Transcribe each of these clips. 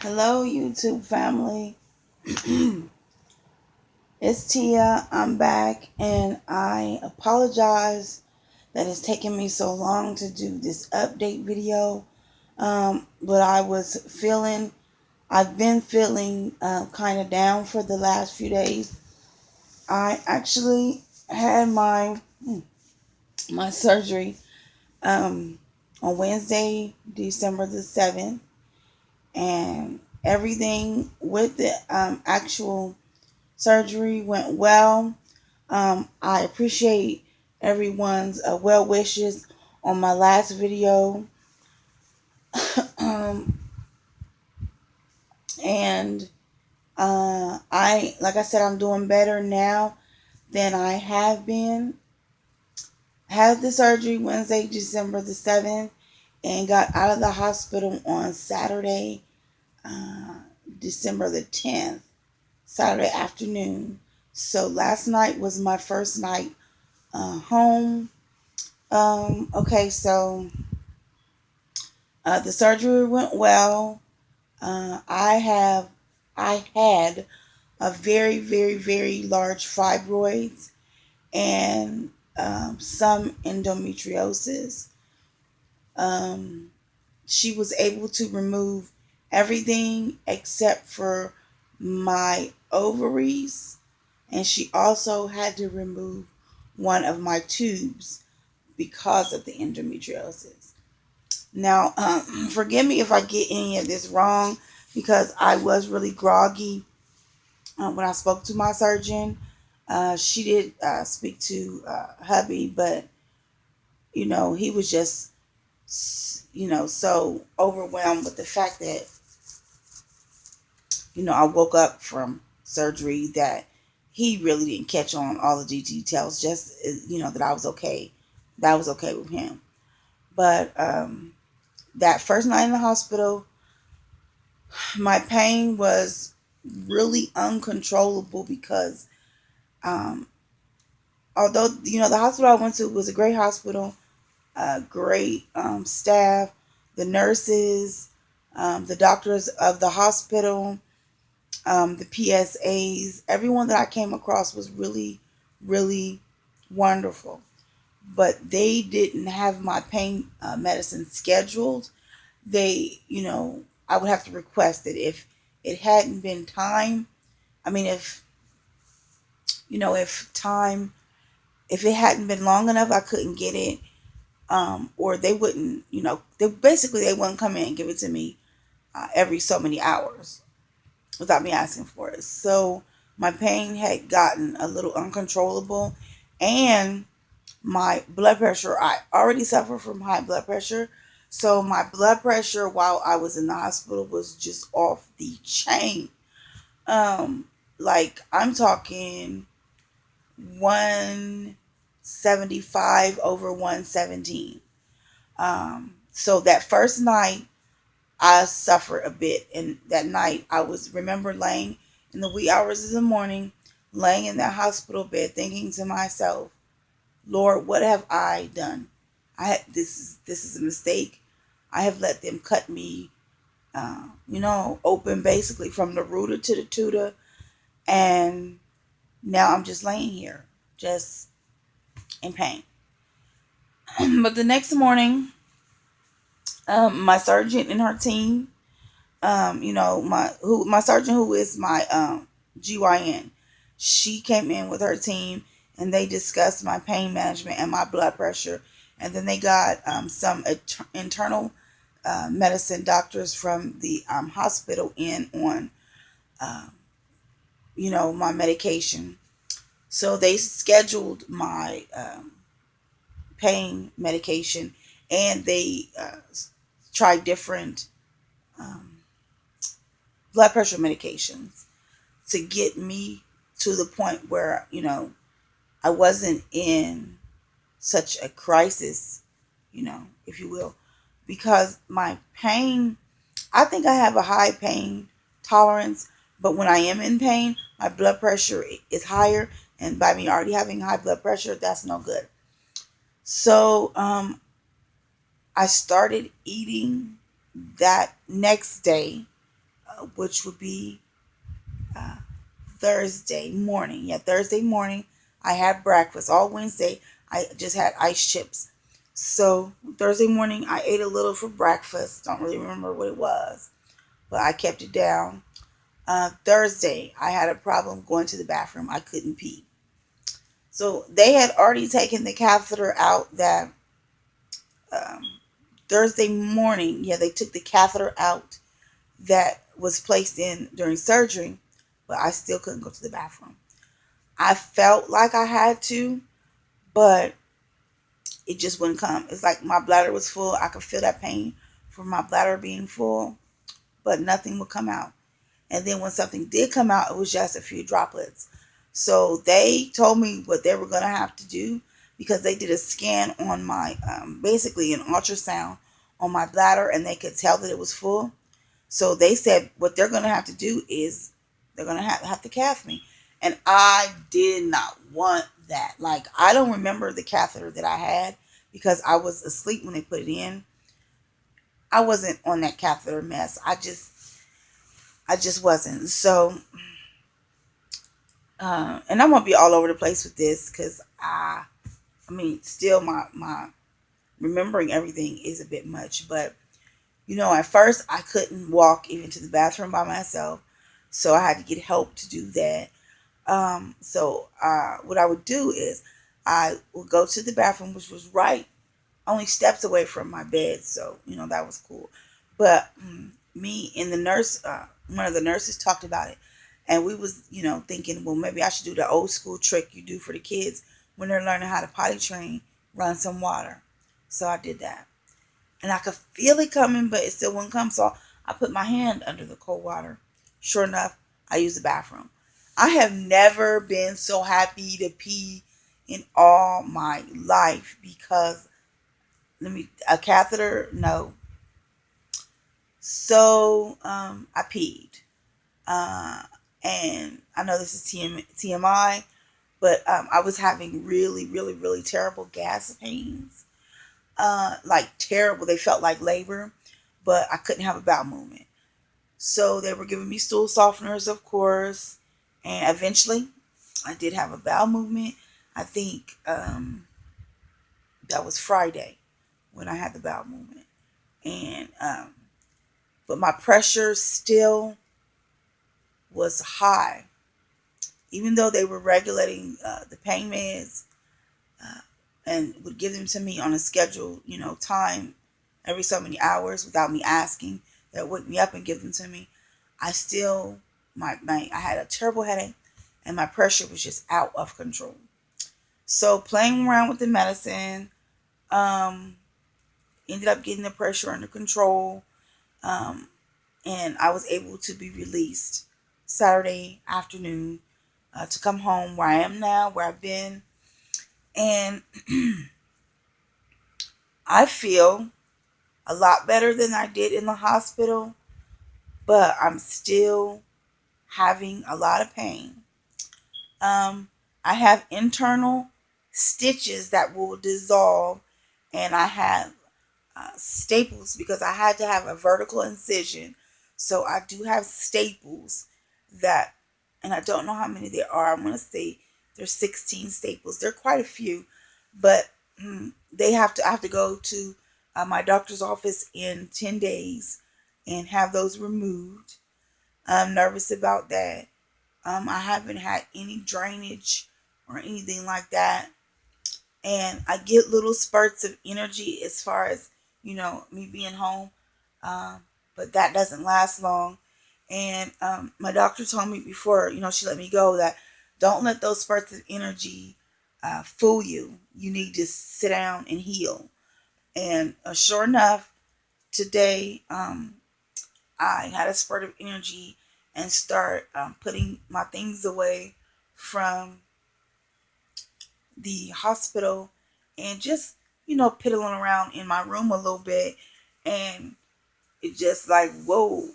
Hello, YouTube family. It's Tia. I'm back, and I apologize that it's taken me so long to do this update video. But I've been feeling kind of down for the last few days. I actually had my surgery on Wednesday, December the 7th, and everything with the actual surgery went well. I appreciate everyone's well wishes on my last video. um, and like I said, I'm doing better now than I have been. Had the surgery Wednesday, December the 7th, and got out of the hospital on Saturday, uh, December the 10th, Saturday afternoon. So last night was my first night home. Okay, so the surgery went well. I had a very, very, very large fibroids and some endometriosis. Um, she was able to remove everything except for my ovaries, and she also had to remove one of my tubes because of the endometriosis. Now, forgive me if I get any of this wrong because I was really groggy when I spoke to my surgeon. She did speak to hubby, but he was just so overwhelmed with the fact that I woke up from surgery that he really didn't catch on all of the details. Just that I was okay. That was okay with him. But that first night in the hospital, my pain was really uncontrollable because um, although the hospital I went to was a great hospital, great staff, the nurses, the doctors of the hospital, the PSAs, everyone that I came across was really, really wonderful. But they didn't have my pain medicine scheduled. I would have to request it if it hadn't been time. I mean, if it hadn't been long enough, I couldn't get it. Or they wouldn't, they wouldn't come in and give it to me every so many hours without me asking for it. So my pain had gotten a little uncontrollable, and my blood pressure, I already suffer from high blood pressure. So my blood pressure while I was in the hospital was just off the chain. Like I'm talking 175 over 117. So that first night I suffered a bit, and that night I remember laying in the wee hours of the morning, laying in that hospital bed, thinking to myself, Lord, what have I done? This is a mistake. I have let them cut me, open basically from the rooter to the tutor, and now I'm just laying here, just in pain. But the next morning, my surgeon and her team, my surgeon who is my GYN, she came in with her team and they discussed my pain management and my blood pressure, and then they got some internal medicine doctors from the hospital in on uh, my medication. So they scheduled my pain medication, and they tried different um, blood pressure medications to get me to the point where I wasn't in such a crisis, if you will, because my pain, I think I have a high pain tolerance, but when I am in pain, my blood pressure is higher, and by me already having high blood pressure, that's no good. So I started eating that next day which would be Thursday morning. Yeah, Thursday morning, I had breakfast. All Wednesday, I just had ice chips. So Thursday morning, I ate a little for breakfast. Don't really remember what it was, but I kept it down. Thursday, I had a problem going to the bathroom. I couldn't pee. So they had already taken the catheter out that um, Thursday morning. Yeah, they took the catheter out that was placed in during surgery, but I still couldn't go to the bathroom. I felt like I had to, but it just wouldn't come. It's like my bladder was full. I could feel that pain from my bladder being full, but nothing would come out. And then when something did come out, it was just a few droplets. So they told me what they were going to have to do because they did a scan on my, basically an ultrasound on my bladder, and they could tell that it was full. So they said what they're going to have to do is they're going to have to cath me. And I did not want that. Like, I don't remember the catheter that I had because I was asleep when they put it in. I wasn't on that catheter mess. I just wasn't. So, and I'm gonna be all over the place with this because I mean, still my remembering everything is a bit much. But at first I couldn't walk even to the bathroom by myself, so I had to get help to do that. So what I would do is I would go to the bathroom, which was right only steps away from my bed, so that was cool. But me and the nurse, one of the nurses talked about it, and we was thinking, well, maybe I should do the old school trick you do for the kids when they're learning how to potty train, run some water. So I did that, and I could feel it coming, but it still wouldn't come. So I put my hand under the cold water. Sure enough, I used the bathroom. I have never been so happy to pee in all my life because a catheter, no. So I peed, uh, and I know this is TMI, but I was having really, really, really terrible gas pains, like terrible. They felt like labor, but I couldn't have a bowel movement. So they were giving me stool softeners, of course, and eventually I did have a bowel movement. I think that was Friday when I had the bowel movement, and but my pressure still was high, even though they were regulating the pain meds uh, and would give them to me on a scheduled, time every so many hours without me asking. That would wake me up and give them to me. I still, I had a terrible headache, and my pressure was just out of control. So playing around with the medicine, um, ended up getting the pressure under control. Um, and I was able to be released Saturday afternoon to come home where I am now, where I've been. And I feel a lot better than I did in the hospital, but I'm still having a lot of pain. Um, I have internal stitches that will dissolve, and I have staples because I had to have a vertical incision. So I do have staples that, and I don't know how many there are. I'm going to say there's 16 staples. There are quite a few, but I have to go to my doctor's office in 10 days and have those removed. I'm nervous about that. I haven't had any drainage or anything like that, and I get little spurts of energy as far as me being home, um, but that doesn't last long. And my doctor told me before she let me go that don't let those spurts of energy fool you. You need to sit down and heal. And sure enough, today I had a spurt of energy and start putting my things away from the hospital and just piddling around in my room a little bit, and it's just like, whoa,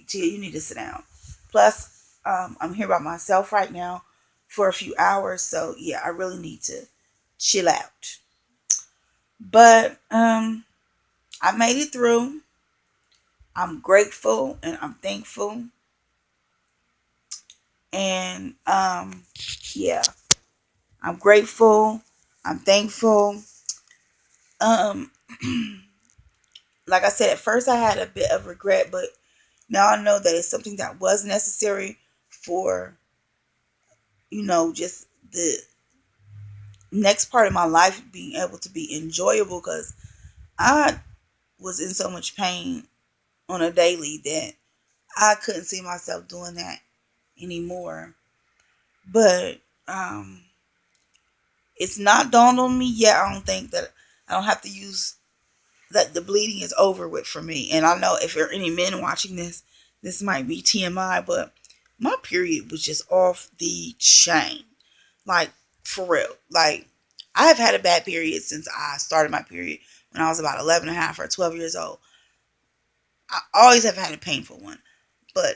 Tia, you need to sit down. Plus I'm here by myself right now for a few hours, so yeah, I really need to chill out. But I made it through. I'm grateful and I'm thankful. And yeah, I'm grateful. I'm thankful. Um like I said, at first I had a bit of regret, but now I know that it's something that was necessary for, just the next part of my life being able to be enjoyable, because I was in so much pain on a daily that I couldn't see myself doing that anymore. But it's not dawned on me yet. I don't think that I don't have to use that the bleeding is over with for me. And I know if there are any men watching this, this might be TMI, but my period was just off the chain. Like, for real. Like, I have had a bad period since I started my period when I was about 11 and a half or 12 years old. I always have had a painful one. But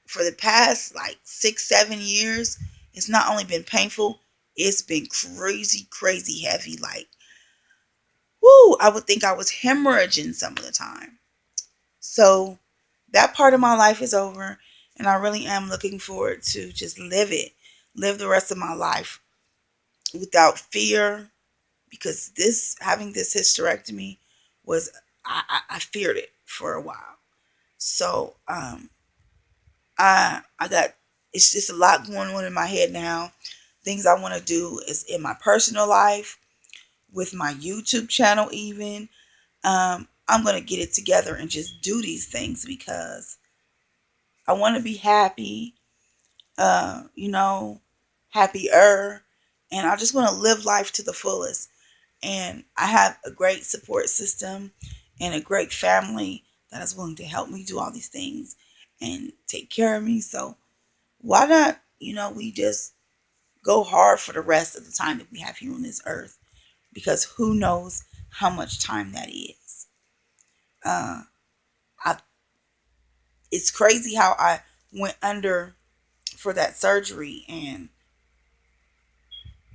for the past like 6, 7 years, it's not only been painful, it's been crazy, crazy heavy. Like, whoo, I would think I was hemorrhaging some of the time. So that part of my life is over, and I really am looking forward to just live the rest of my life without fear, because this having this hysterectomy was, I feared it for a while. So I got, it's just a lot going on in my head now. Things I want to do is in my personal life, with my YouTube channel even. I'm gonna get it together and just do these things because I want to be happy, you know, happier, and I just want to live life to the fullest. And I have a great support system and a great family that is willing to help me do all these things and take care of me. So why not, we just go hard for the rest of the time that we have here on this earth, because who knows how much time that is. Uh, I, it's crazy how I went under for that surgery, and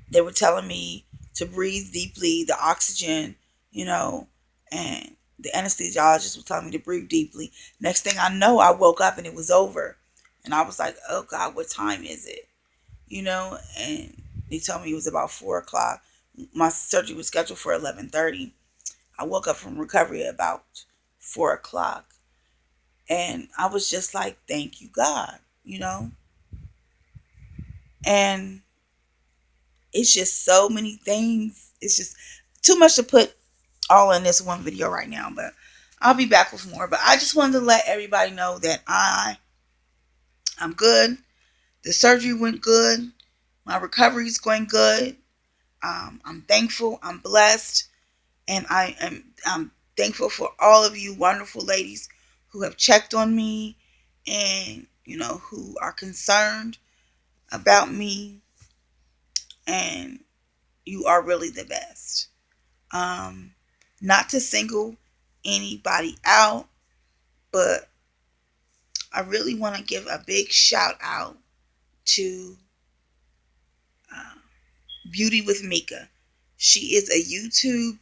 they were telling me to breathe deeply, the oxygen, and the anesthesiologist was telling me to breathe deeply. Next thing I know, I woke up and it was over. And I was like, oh God, what time is it? And they told me it was about 4 o'clock. My surgery was scheduled for 11:30. I woke up from recovery at about 4 o'clock. And I was just like, thank you, God. And it's just so many things. It's just too much to put all in this one video right now, but I'll be back with more. But I just wanted to let everybody know that I'm good. The surgery went good. My recovery is going good. I'm thankful. I'm blessed, and I'm thankful for all of you wonderful ladies who have checked on me, and who are concerned about me, and you are really the best. Um, Not to single anybody out, but I really want to give a big shout out to uh, Beauty with Mika. She is a YouTube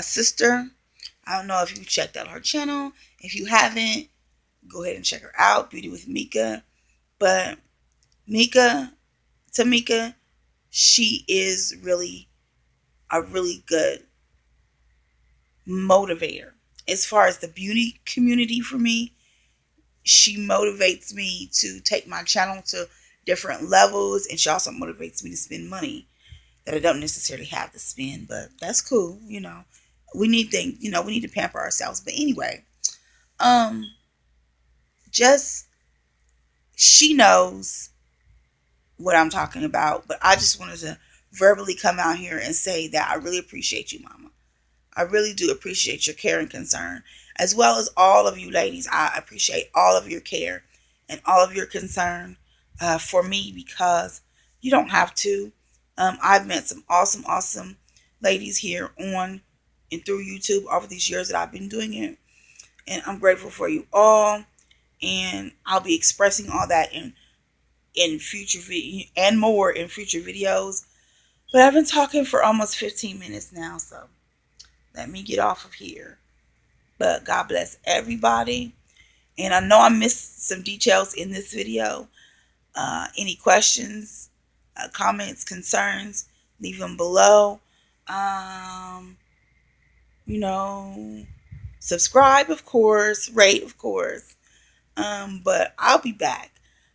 sister. I don't know if you checked out her channel. If you haven't, go ahead and check her out, Beauty with Mika. But Tamika, she is really a really good motivator. As far as the beauty community for me, she motivates me to take my channel to different levels, and she also motivates me to spend money that I don't necessarily have to spend, but that's cool. We need things, we need to pamper ourselves. But anyway, um, just she knows what I'm talking about, but I just wanted to verbally come out here and say that I really appreciate you, Mama. I really do appreciate your care and concern, as well as all of you ladies. I appreciate all of your care and all of your concern for me, because you don't have to. I've met some awesome, awesome ladies here on and through YouTube over these years that I've been doing it, and I'm grateful for you all. And I'll be expressing all that in future and more in future videos. But I've been talking for almost 15 minutes now, so let me get off of here. But God bless everybody. And I know I missed some details in this video. Any questions, comments, concerns, leave them below. Um, you know, subscribe, of course, rate, of course. But I'll be back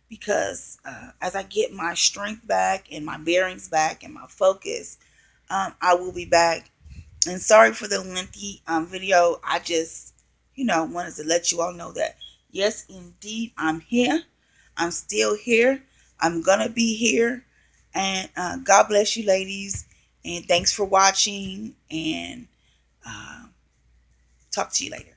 because as I get my strength back and my bearings back and my focus, I will be back. And sorry for the lengthy video. I just, wanted to let you all know that, yes, indeed, I'm here. I'm still here. I'm going to be here. And God bless you, ladies. And thanks for watching. And talk to you later.